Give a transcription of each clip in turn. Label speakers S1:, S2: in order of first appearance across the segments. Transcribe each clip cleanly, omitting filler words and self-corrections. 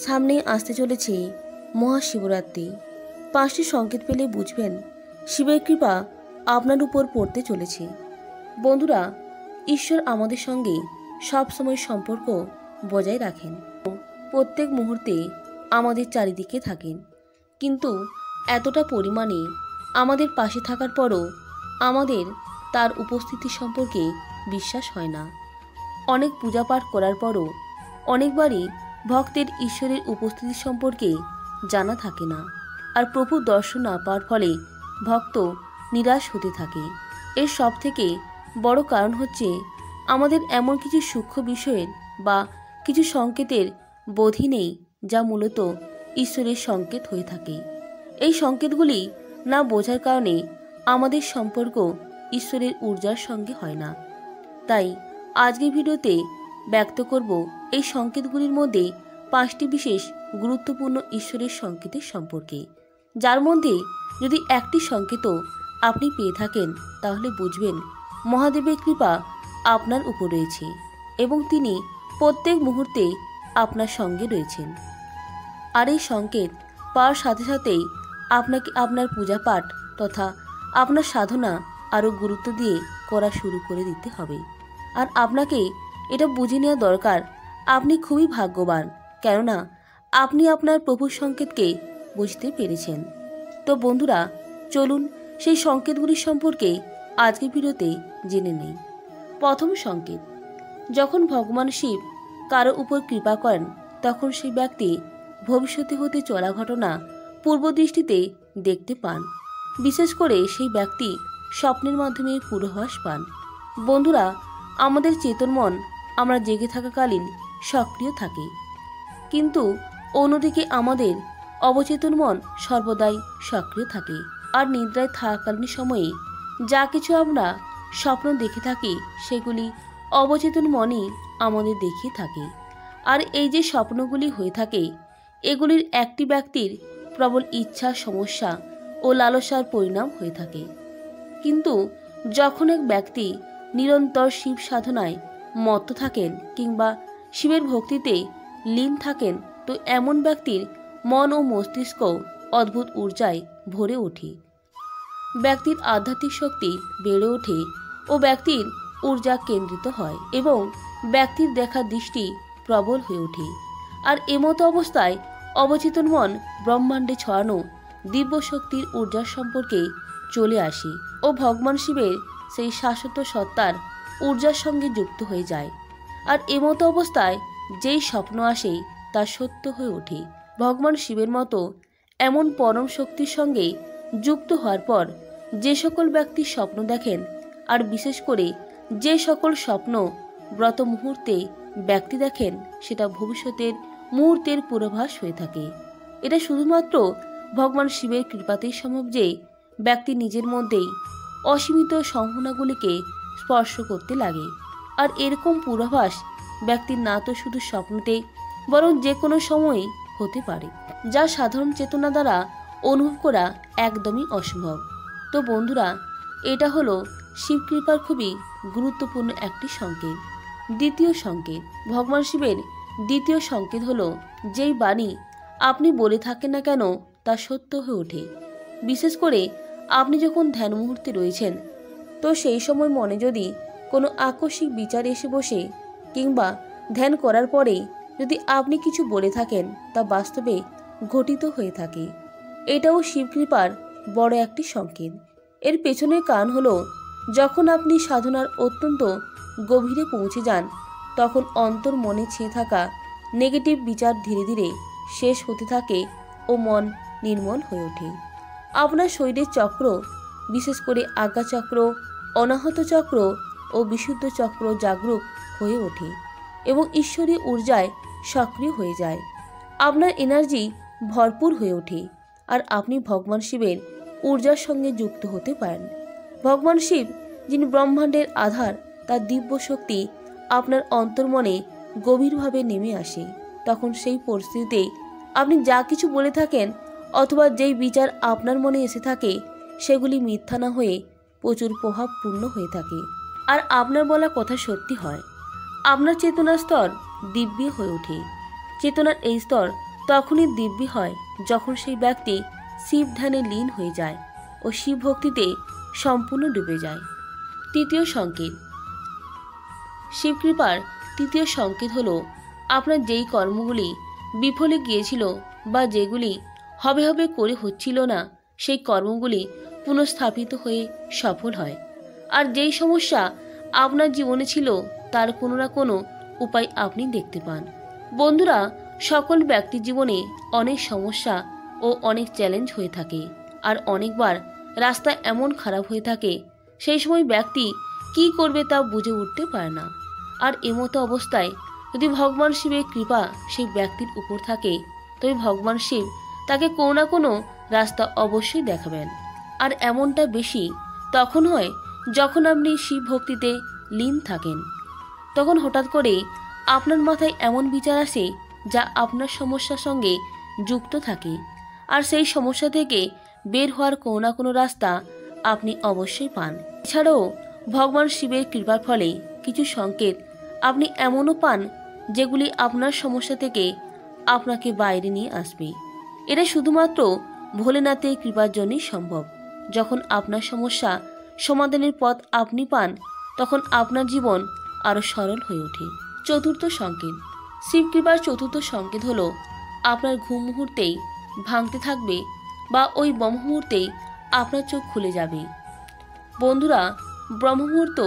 S1: সামনেই আসতে চলেছে মহাশিবরাত্রি। 5টি সংকেত পেলে বুঝবেন শিবের কৃপা আপনার উপর পড়তে চলেছে। বন্ধুরা, ঈশ্বর আমাদের সঙ্গে সবসময় সম্পর্ক বজায় রাখেন, প্রত্যেক মুহূর্তে আমাদের চারিদিকে থাকেন, কিন্তু এতটা পরিমাণে আমাদের পাশে থাকার পরও আমাদের তার উপস্থিতি সম্পর্কে বিশ্বাস হয় না। অনেক পূজা পাঠ করার পরও অনেকবারই ভক্তের ঈশ্বরের উপস্থিতি সম্পর্কে জানা থাকে না, আর প্রভুর দর্শন না পাওয়ার ফলে ভক্ত নিরাশ হতে থাকে। এর সব থেকে বড় কারণ হচ্ছে আমাদের এমন কিছু সূক্ষ্ম বিষয়ের বা কিছু সংকেতের বোধই নেই, যা মূলত ঈশ্বরের সংকেত হয়ে থাকে। এই সংকেতগুলি না বোঝার কারণে আমাদের সম্পর্ক ঈশ্বরের ঊর্জার সঙ্গে হয় না। তাই আজকের ভিডিওতে ব্যক্ত করব এই সংকেতগুলির মধ্যে 5টি বিশেষ গুরুত্বপূর্ণ ঈশ্বরের সংকেতের সম্পর্কে, যার মধ্যে যদি একটি সংকেতও আপনি পেয়ে থাকেন তাহলে বুঝবেন মহাদেবের কৃপা আপনার উপর রয়েছে এবং তিনি প্রত্যেক মুহূর্তে আপনার সঙ্গে রয়েছেন। আর এই সংকেত পাওয়ার সাথে সাথেই আপনাকে আপনার পূজা পাঠ তথা আপনার সাধনা আরও গুরুত্ব দিয়ে করা শুরু করে দিতে হবে। আর আপনাকে এটা বুঝে নেওয়া দরকার আপনি খুবই ভাগ্যবান, কেননা আপনি আপনার প্রভুর সংকেতকে বুঝতে পেরেছেন। তো বন্ধুরা, চলুন সেই সংকেতগুলির সম্পর্কে আজকের ভিডিওতে জেনে নেই। প্রথম সংকেত, যখন ভগবান শিব কারো উপর কৃপা করেন তখন সেই ব্যক্তি ভবিষ্যতে হতে চলা ঘটনা পূর্বদৃষ্টিতে দেখতে পান। বিশেষ করে সেই ব্যক্তি স্বপ্নের মাধ্যমে পূর্বাভাস পান। বন্ধুরা, আমাদের চেতন মন আমরা জেগে থাকাকালীন সক্রিয় থাকে, কিন্তু অন্যদিকে আমাদের অবচেতন মন সর্বদাই সক্রিয় থাকে। আর নিদ্রায় থাকাকালীন সময়ে যা কিছু আমরা স্বপ্ন দেখে থাকি সেগুলি অবচেতন মনই আমাদের দেখিয়ে থাকে। আর এই যে স্বপ্নগুলি হয়ে থাকে, এগুলির একটি ব্যক্তির প্রবল ইচ্ছা, সমস্যা ও লালসার পরিণাম হয়ে থাকে। কিন্তু যখন এক ব্যক্তি নিরন্তর শিব সাধনায় মত্ত থাকেন কিংবা শিবের ভক্তিতে লীন থাকেন, তো এমন ব্যক্তির মন ও মস্তিষ্ক অদ্ভুত ঊর্জায় ভরে ওঠে। ব্যক্তির আধ্যাত্মিক শক্তি বেড়ে ওঠে ও ব্যক্তির ঊর্জা কেন্দ্রিত হয় এবং ব্যক্তির দেখা দৃষ্টি প্রবল হয়ে ওঠে। আর এমতো অবস্থায় অবচেতন মন ব্রহ্মাণ্ডে ছড়ানো দিব্য শক্তির ঊর্জার সম্পর্কে চলে আসে ও ভগবান শিবের সেই শাশ্বত সত্তার ঊর্জার সঙ্গে যুক্ত হয়ে যায়। আর এমতো অবস্থায় যেই স্বপ্ন আসে তা সত্য হয়ে ওঠে। ভগবান শিবের মতো এমন পরম শক্তির সঙ্গে যুক্ত হওয়ার পর যে সকল ব্যক্তি স্বপ্ন দেখেন, আর বিশেষ করে যে সকল স্বপ্ন ব্রত মুহূর্তে ব্যক্তি দেখেন, সেটা ভবিষ্যতের মুহূর্তের পূর্বাভাস হয়ে থাকে। এটা শুধুমাত্র ভগবান শিবের কৃপাতেই সম্ভব যে ব্যক্তি নিজের মধ্যেই অসীমিত সম্ভাবনাগুলিকে স্পর্শ করতে লাগে। আর এরকম পূর্বাভাস ব্যক্তির না তো শুধু স্বপ্নতে, বরং যে কোনো সময়ই হতে পারে, যা সাধারণ চেতনা দ্বারা অনুভব করা একদমই অসম্ভব। তো বন্ধুরা, এটা হলো শিবকৃপার খুবই গুরুত্বপূর্ণ একটি সংকেত। দ্বিতীয় সংকেত, ভগবান শিবের দ্বিতীয় সংকেত হলো যেই বাণী আপনি বলে থাকেন না কেন তা সত্য হয়ে ওঠে। বিশেষ করে আপনি যখন ধ্যান মুহূর্তে রয়েছেন, তো সেই সময় মনে যদি কোনো আকস্মিক বিচার এসে বসে কিংবা ধ্যান করার পরে যদি আপনি কিছু বলে থাকেন, তা বাস্তবে ঘটিত হয়ে থাকে। এটাও শিবকৃপার বড় একটি সংকেত। এর পেছনের কারণ হলো, যখন আপনি সাধনার অত্যন্ত গভীরে পৌঁছে যান, তখন অন্তর মনে ছেয়ে থাকা নেগেটিভ বিচার ধীরে ধীরে শেষ হতে থাকে ও মন নির্মল হয়ে ওঠে। আপনার শরীরের চক্র, বিশেষ করে আজ্ঞা চক্র, অনাহত চক্র ও বিশুদ্ধ চক্র জাগরুক হয়ে ওঠে এবং ঈশ্বরী ঊর্জায় সক্রিয় হয়ে যায়। আপনার এনার্জি ভরপুর হয়ে ওঠে আর আপনি ভগবান শিবের ঊর্জার সঙ্গে যুক্ত হতে পারেন। ভগবান শিব, যিনি ব্রহ্মাণ্ডের আধার, তার দিব্য শক্তি আপনার অন্তর্মনে গভীরভাবে নেমে আসে। তখন সেই পরিস্থিতিতে আপনি যা কিছু বলে থাকেন অথবা যেই বিচার আপনার মনে এসে থাকে, সেগুলি মিথ্যা না হয়ে প্রচুর প্রভাবপূর্ণ হয়ে থাকে আর আপনার বলা কথা সত্যি হয়। আপনার চেতনার স্তর দিব্য হয়ে ওঠে। চেতনার এই স্তর তখনই দিব্যি হয় যখন সেই ব্যক্তি শিব ধ্যানে লীন হয়ে যায় ও শিব ভক্তিতে সম্পূর্ণ ডুবে যায়। তৃতীয় সংকেত। শিবকৃপার তৃতীয় সংকেত হলো আপনার যেই কর্মগুলি বিফলে গিয়েছিল বা যেগুলি হবে হবে করে হচ্ছিল না, সেই কর্মগুলি পুনঃস্থাপিত হয়ে সফল হয়। আর যেই সমস্যা আপনার জীবনে ছিল তার কোনো না কোনো উপায় আপনি দেখতে পান। বন্ধুরা, সকল ব্যক্তির জীবনে অনেক সমস্যা ও অনেক চ্যালেঞ্জ হয়ে থাকে, আর অনেকবার রাস্তা এমন খারাপ হয়ে থাকে সেই সময় ব্যক্তি কি করবে তা বুঝে উঠতে পারে না। আর এমতো অবস্থায় যদি ভগবান শিবের কৃপা সেই ব্যক্তির উপর থাকে তবে ভগবান শিব তাকে কোনো না কোনো রাস্তা অবশ্যই দেখাবেন। আর এমনটা বেশি তখন হয় যখন আপনি শিব ভক্তিতে লীন থাকেন। তখন হঠাৎ করে আপনার মাথায় এমন বিচার আসে যা আপনার সমস্যার সঙ্গে যুক্ত থাকে, আর সেই সমস্যা থেকে বের হওয়ার কোনো না কোনো রাস্তা আপনি অবশ্যই পান। এছাড়াও ভগবান শিবের কৃপার ফলে কিছু সংকেত আপনি এমনও পান যেগুলি আপনার সমস্যা থেকে আপনাকে বাইরে নিয়ে আসবে। এটা শুধুমাত্র ভোলেনাথের কৃপার জন্যই সম্ভব। যখন আপনার সমস্যা সমাধানের পথ আপনি পান তখন আপনার জীবন আরও সরল হয়ে ওঠে। চতুর্থ সংকেত। শিবকৃপার চতুর্থ সংকেত হলো আপনার ঘুম মুহূর্তেই ভাঙতে থাকবে বা ওই ব্রহ্ম মুহূর্তেই আপনার চোখ খুলে যাবে। বন্ধুরা, ব্রহ্ম মুহূর্ত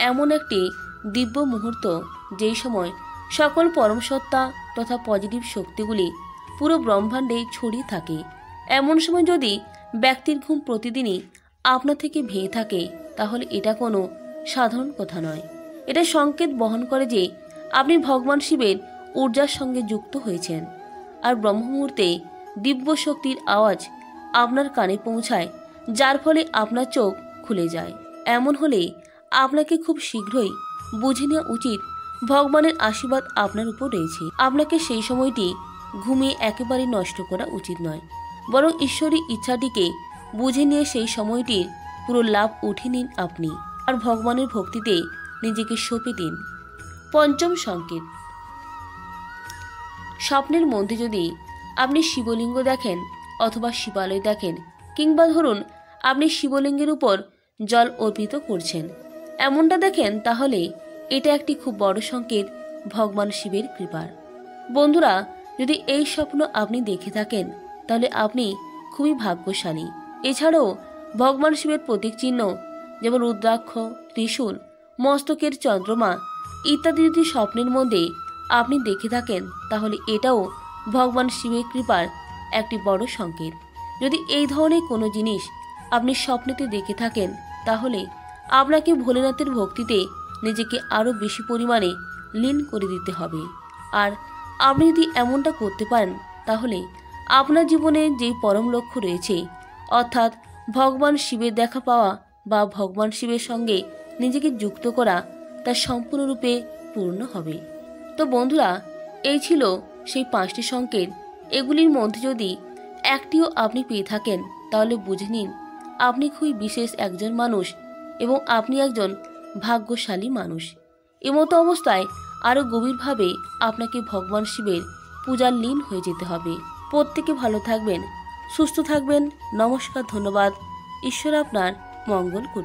S1: এমন একটি দিব্য মুহূর্ত যেই সময় সকল পরমসত্তা তথা পজিটিভ শক্তিগুলি পুরো ব্রহ্মাণ্ডে ছড়িয়ে থাকে। এমন সময় যদি ব্যক্তির ঘুম প্রতিদিনই আপনা থেকে ভেঙে থাকে তাহলে এটা কোনো সাধারণ কথা নয়। এটা সংকেত বহন করে যে আপনি ভগবান শিবের ঊর্জার সঙ্গে যুক্ত হয়েছেন, আর ব্রহ্ম মুহূর্তে দিব্য শক্তির আওয়াজ আপনার কানে পৌঁছায়, যার ফলে আপনার চোখ খুলে যায়। এমন হলে আপনাকে খুব শীঘ্রই বুঝে নেওয়া উচিত ভগবানের আশীর্বাদ আপনার উপর রয়েছে। আপনাকে সেই সময়টি ঘুমিয়ে একেবারে নষ্ট করা উচিত নয়, বরং ঈশ্বরী ইচ্ছাটিকে বুঝে নিয়ে সেই সময়টির পুরো লাভ উঠে নিন আপনি, আর ভগবানের ভক্তিতে নিজেকে সঁপে দিন। পঞ্চম সংকেত। স্বপ্নের মধ্যে যদি আপনি শিবলিঙ্গ দেখেন অথবা শিবালয় দেখেন, কিংবা ধরুন আপনি শিবলিঙ্গের উপর জল অর্পিত করছেন, এমনটা দেখেন, তাহলে এটা একটি খুব বড় সংকেত ভগবান শিবের কৃপার। বন্ধুরা, যদি এই স্বপ্ন আপনি দেখে থাকেন তাহলে আপনি খুবই ভাগ্যশালী। এছাড়াও ভগবান শিবের প্রতীক চিহ্ন যেমন রুদ্রাক্ষ, ত্রিশূল, মস্তকের চন্দ্রমা ইত্যাদি যদি স্বপ্নের মধ্যে আপনি দেখে থাকেন তাহলে এটাও ভগবান শিবের কৃপার একটি বড় সংকেত। যদি এই ধরনের কোনো জিনিস আপনি স্বপ্নেতে দেখে থাকেন তাহলে আপনাকে ভোলেনাথের ভক্তিতে নিজেকে আরও বেশি পরিমাণে লীন করে দিতে হবে। আর আপনি যদি এমনটা করতে পারেন তাহলে আপনার জীবনে যেই পরম লক্ষ্য রয়েছে, অর্থাৎ ভগবান শিবের দেখা পাওয়া বা ভগবান শিবের সঙ্গে নিজেকে যুক্ত করা, তা সম্পূর্ণরূপে পূর্ণ হবে। তো বন্ধুরা, এই ছিল সেই 5টি সংকেত। এগুলির মধ্যে যদি একটিও আপনি পেয়ে থাকেন তাহলে বুঝে নিন আপনি খুবই বিশেষ একজন মানুষ এবং আপনি একজন ভাগ্যশালী মানুষ। এমতো অবস্থায় আরও গভীরভাবে আপনাকে ভগবান শিবের পূজার লীন হয়ে যেতে হবে। প্রত্যেকে ভালো থাকবেন, সুস্থ থাকবেন। নমস্কার, ধন্যবাদ। ঈশ্বর আপনার মঙ্গল করুন।